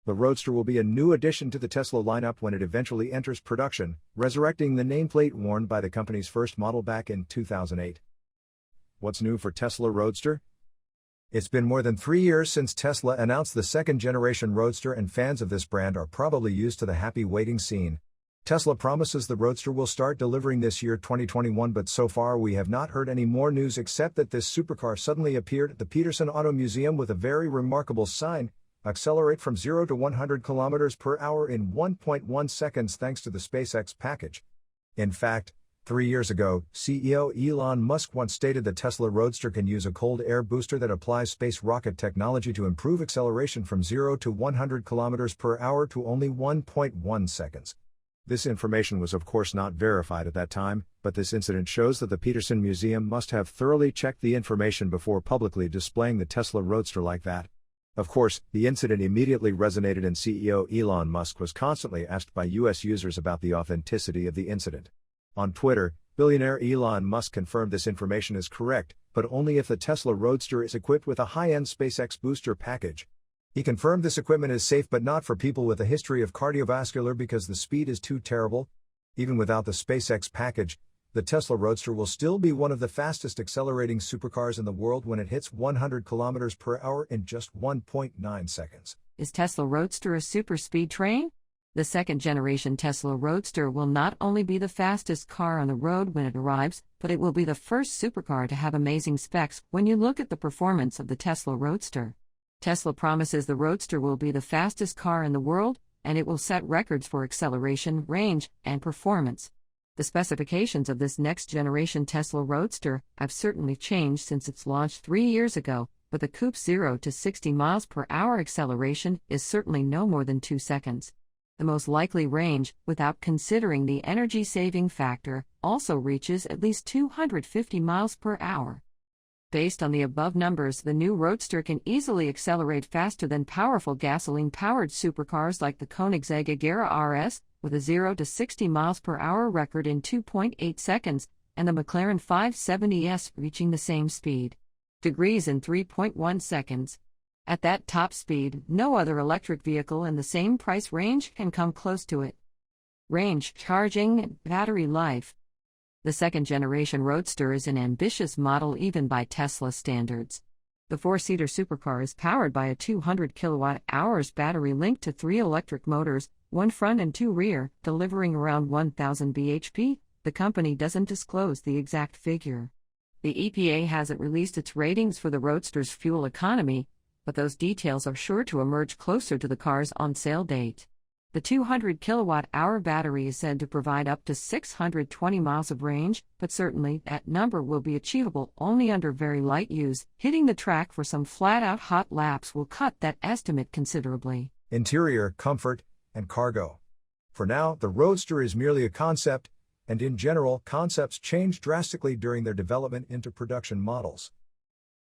The Roadster will be a new addition to the Tesla lineup when it eventually enters production, resurrecting the nameplate worn by the company's first model back in 2008. What's new for Tesla Roadster? It's been more than 3 years since Tesla announced the second-generation Roadster, and fans of this brand are probably used to the happy waiting scene. Tesla promises the Roadster will start delivering this year 2021, but so far we have not heard any more news except that this supercar suddenly appeared at the Petersen Auto Museum with a very remarkable sign: accelerate from 0 to 100 km per hour in 1.1 seconds thanks to the SpaceX package. In fact, 3 years ago, CEO Elon Musk once stated the Tesla Roadster can use a cold air booster that applies space rocket technology to improve acceleration from 0 to 100 km per hour to only 1.1 seconds. This information was of course not verified at that time, but this incident shows that the Petersen Museum must have thoroughly checked the information before publicly displaying the Tesla Roadster like that. Of course, the incident immediately resonated, and CEO Elon Musk was constantly asked by US users about the authenticity of the incident. On Twitter, billionaire Elon Musk confirmed this information is correct, but only if the Tesla Roadster is equipped with a high-end SpaceX booster package. He confirmed this equipment is safe but not for people with a history of cardiovascular because the speed is too terrible. Even without the SpaceX package, the Tesla Roadster will still be one of the fastest accelerating supercars in the world when it hits 100 km per hour in just 1.9 seconds. Is Tesla Roadster a super speed train? The second-generation Tesla Roadster will not only be the fastest car on the road when it arrives, but it will be the first supercar to have amazing specs when you look at the performance of the Tesla Roadster. Tesla promises the Roadster will be the fastest car in the world, and it will set records for acceleration, range, and performance. The specifications of this next-generation Tesla Roadster have certainly changed since its launch 3 years ago, but the coupe's 0 to 60 miles per hour acceleration is certainly no more than 2 seconds. The most likely range, without considering the energy-saving factor, also reaches at least 250 miles per hour. Based on the above numbers, the new Roadster can easily accelerate faster than powerful gasoline-powered supercars like the Koenigsegg Agera RS, with a 0 to 60 miles per hour record in 2.8 seconds, and the McLaren 570S reaching the same speed degrees in 3.1 seconds. At that top speed, no other electric vehicle in the same price range can come close to it. Range, charging, and battery life. The second-generation Roadster is an ambitious model even by Tesla standards. The four-seater supercar is powered by a 200 kWh battery linked to 3 electric motors, 1 front and 2 rear, delivering around 1,000 bhp. The company doesn't disclose the exact figure. The EPA hasn't released its ratings for the Roadster's fuel economy, but those details are sure to emerge closer to the car's on-sale date. The 200 kWh battery is said to provide up to 620 miles of range, but certainly that number will be achievable only under very light use. Hitting the track for some flat-out hot laps will cut that estimate considerably. Interior, comfort, and cargo. For now, the Roadster is merely a concept, and in general, concepts change drastically during their development into production models.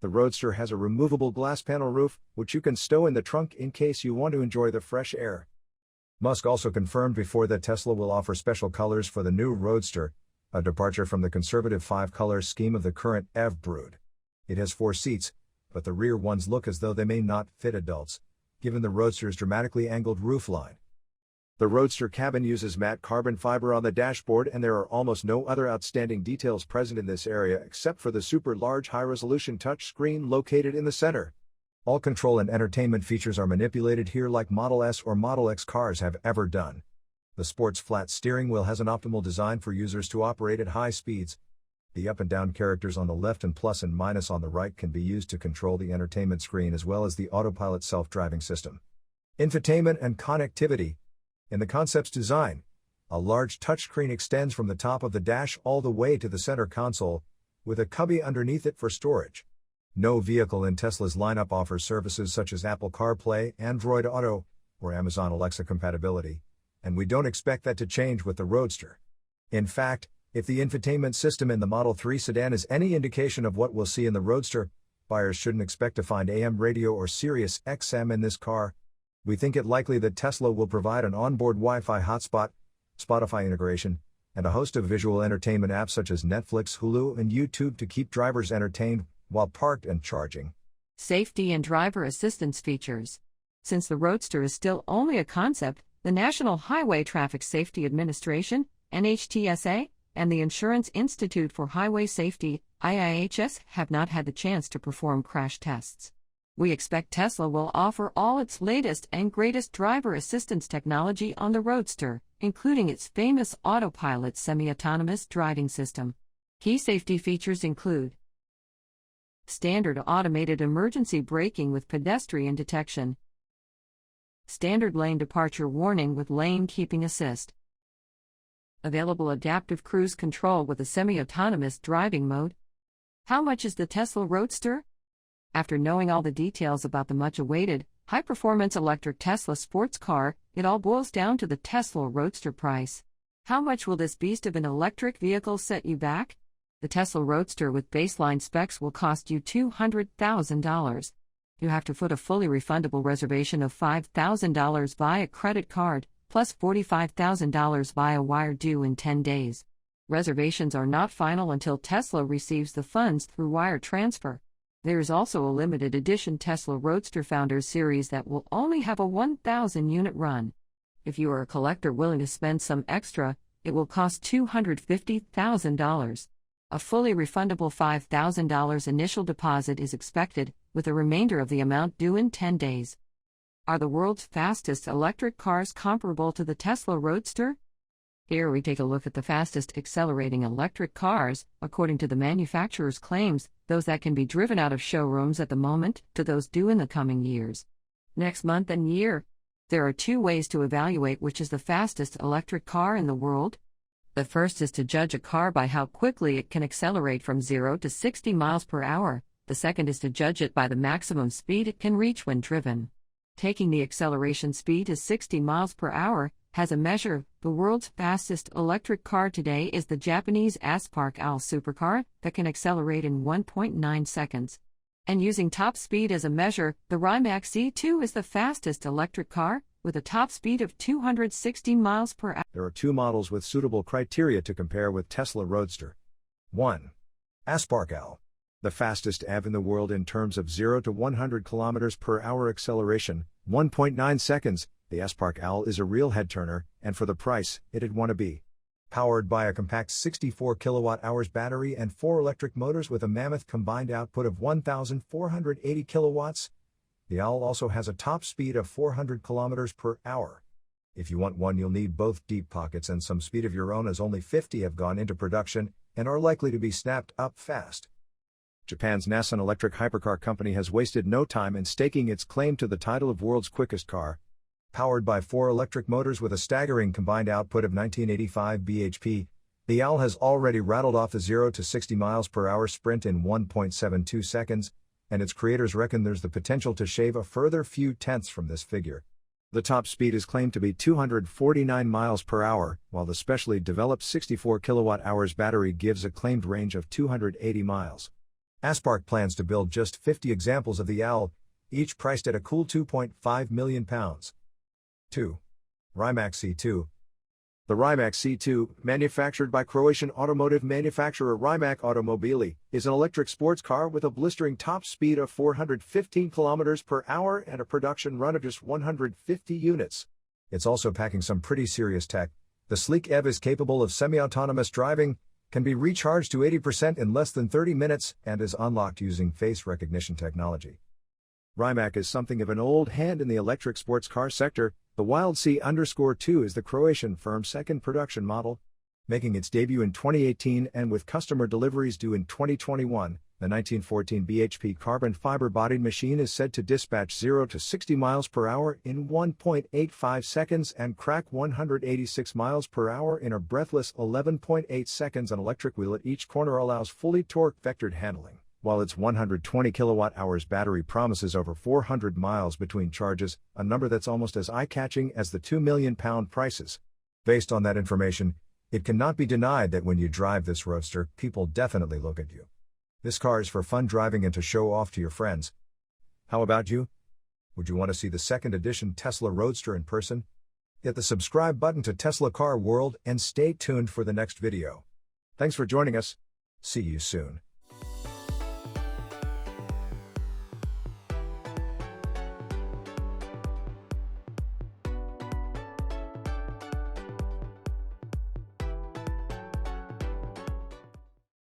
The Roadster has a removable glass panel roof, which you can stow in the trunk in case you want to enjoy the fresh air. Musk also confirmed before that Tesla will offer special colors for the new Roadster, a departure from the conservative 5-color scheme of the current EV brood. It has 4 seats, but the rear ones look as though they may not fit adults, given the Roadster's dramatically angled roofline. The Roadster cabin uses matte carbon fiber on the dashboard, and there are almost no other outstanding details present in this area except for the super large high-resolution touchscreen located in the center. All control and entertainment features are manipulated here like Model S or Model X cars have ever done. The sports flat steering wheel has an optimal design for users to operate at high speeds. The up and down characters on the left and plus and minus on the right can be used to control the entertainment screen as well as the autopilot self-driving system. Infotainment and connectivity. In the concept's design, a large touchscreen extends from the top of the dash all the way to the center console, with a cubby underneath it for storage. No vehicle in Tesla's lineup offers services such as Apple CarPlay, Android Auto, or Amazon Alexa compatibility, and we don't expect that to change with the Roadster. In fact, if the infotainment system in the Model 3 sedan is any indication of what we'll see in the Roadster, buyers shouldn't expect to find AM radio or Sirius XM in this car. We think it likely that Tesla will provide an onboard Wi-Fi hotspot, Spotify integration, and a host of visual entertainment apps such as Netflix, Hulu, and YouTube to keep drivers entertained while parked and charging. Safety and driver assistance features. Since the Roadster is still only a concept, the National Highway Traffic Safety Administration, NHTSA, and the Insurance Institute for Highway Safety, IIHS, have not had the chance to perform crash tests. We expect Tesla will offer all its latest and greatest driver assistance technology on the Roadster, including its famous autopilot semi-autonomous driving system. Key safety features include standard automated emergency braking with pedestrian detection, standard lane departure warning with lane keeping assist, available adaptive cruise control with a semi-autonomous driving mode. How much is the Tesla Roadster? After knowing all the details about the much-awaited, high-performance electric Tesla sports car, it all boils down to the Tesla Roadster price. How much will this beast of an electric vehicle set you back? The Tesla Roadster with baseline specs will cost you $200,000. You have to foot a fully refundable reservation of $5,000 via credit card, plus $45,000 via wire due in 10 days. Reservations are not final until Tesla receives the funds through wire transfer. There is also a limited edition Tesla Roadster Founders Series that will only have a 1,000-unit run. If you are a collector willing to spend some extra, it will cost $250,000. A fully refundable $5,000 initial deposit is expected, with the remainder of the amount due in 10 days. Are the world's fastest electric cars comparable to the Tesla Roadster? Here we take a look at the fastest accelerating electric cars, according to the manufacturer's claims, those that can be driven out of showrooms at the moment, to those due in the coming years. Next month and year. There are two ways to evaluate which is the fastest electric car in the world. The first is to judge a car by how quickly it can accelerate from 0 to 60 miles per hour. The second is to judge it by the maximum speed it can reach when driven. Taking the acceleration speed to 60 miles per hour, has a measure. The world's fastest electric car today is the Japanese Spark Owl supercar that can accelerate in 1.9 seconds. And using top speed as a measure, the Rimac C2 is the fastest electric car, with a top speed of 260 miles per hour. There are two models with suitable criteria to compare with Tesla Roadster. 1. Spark Owl. The fastest EV in the world in terms of 0 to 100 km per hour acceleration, 1.9 seconds. The Spark Owl is a real head-turner, and for the price, it'd want to be. Powered by a compact 64 kWh battery and 4 electric motors with a mammoth combined output of 1,480 kilowatts, the Owl also has a top speed of 400 km per hour. If you want one, you'll need both deep pockets and some speed of your own, as only 50 have gone into production and are likely to be snapped up fast. Japan's Nissan electric hypercar company has wasted no time in staking its claim to the title of world's quickest car. Powered by 4 electric motors with a staggering combined output of 1985 bhp, the Owl has already rattled off a 0 to 60 miles per hour sprint in 1.72 seconds, and its creators reckon there's the potential to shave a further few tenths from this figure. The top speed is claimed to be 249 miles per hour, while the specially developed 64 kWh battery gives a claimed range of 280 miles. Spark plans to build just 50 examples of the Owl, each priced at a cool £2.5 million. 2. Rimac C2. The Rimac C2, manufactured by Croatian automotive manufacturer Rimac Automobili, is an electric sports car with a blistering top speed of 415 km per hour and a production run of just 150 units. It's also packing some pretty serious tech. The sleek EV is capable of semi-autonomous driving, can be recharged to 80% in less than 30 minutes, and is unlocked using face recognition technology. Rimac is something of an old hand in the electric sports car sector. The Wild C_2 is the Croatian firm's second production model. Making its debut in 2018 and with customer deliveries due in 2021, the 1914 bhp carbon fiber-bodied machine is said to dispatch 0 to 60 miles per hour in 1.85 seconds and crack 186 miles per hour in a breathless 11.8 seconds. An electric wheel at each corner allows fully torque-vectored handling, while its 120 kWh battery promises over 400 miles between charges, a number that's almost as eye-catching as the £2 million prices. Based on that information, it cannot be denied that when you drive this Roadster, people definitely look at you. This car is for fun driving and to show off to your friends. How about you? Would you want to see the second edition Tesla Roadster in person? Hit the subscribe button to Tesla Car World and stay tuned for the next video. Thanks for joining us. See you soon.